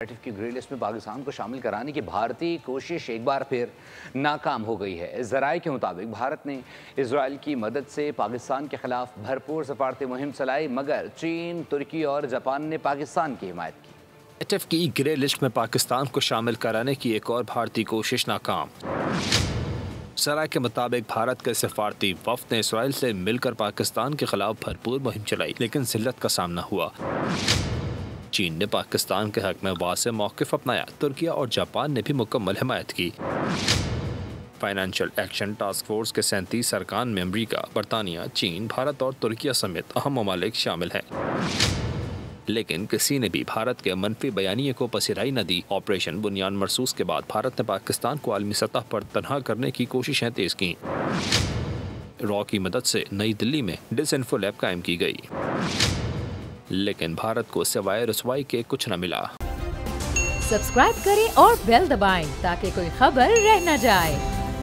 Negative की grey list में पाकिस्तान को शामिल कराने की भारतीय कोशिश एक बार फिर नाकाम हो गई है। ज़राए के मुताबिक भारत ने इजराइल की मदद से पाकिस्तान के खिलाफ भरपूर सफारती मुहिम चलाई, मगर चीन, तुर्की और जापान ने पाकिस्तान की हिमायत की। नेगेटिव की ग्रे लिस्ट में पाकिस्तान को शामिल कराने की एक और भारतीय कोशिश नाकाम। ज़राए के मुताबिक भारत के सफारती वफ़द ने इजराइल से मिलकर पाकिस्तान के खिलाफ भरपूर मुहिम चलाई, लेकिन जिल्लत का सामना हुआ। चीन ने पाकिस्तान के हक में वाज़ेह मौक़िफ़ अपनाया। तुर्की और जापान ने भी मुकम्मल हिमायत की। फाइनेंशियल एक्शन टास्क फोर्स के 37 अरकान में अमरीका, बरतानिया, चीन, भारत और तुर्की समेत अहम ममालिक शामिल हैं। लेकिन किसी ने भी भारत के मनफी बयानिए को पसीराई न दी। ऑपरेशन बुनियाद मरसूस के बाद भारत ने पाकिस्तान को आलमी सतह पर तनहा करने की कोशिशें तेज की। रॉ की मदद से नई दिल्ली में डिसइंफो लैब कायम की गई, लेकिन भारत को सिवाय रुसवाई के कुछ न मिला। सब्सक्राइब करें और बेल दबाएं ताकि कोई खबर रह न जाए।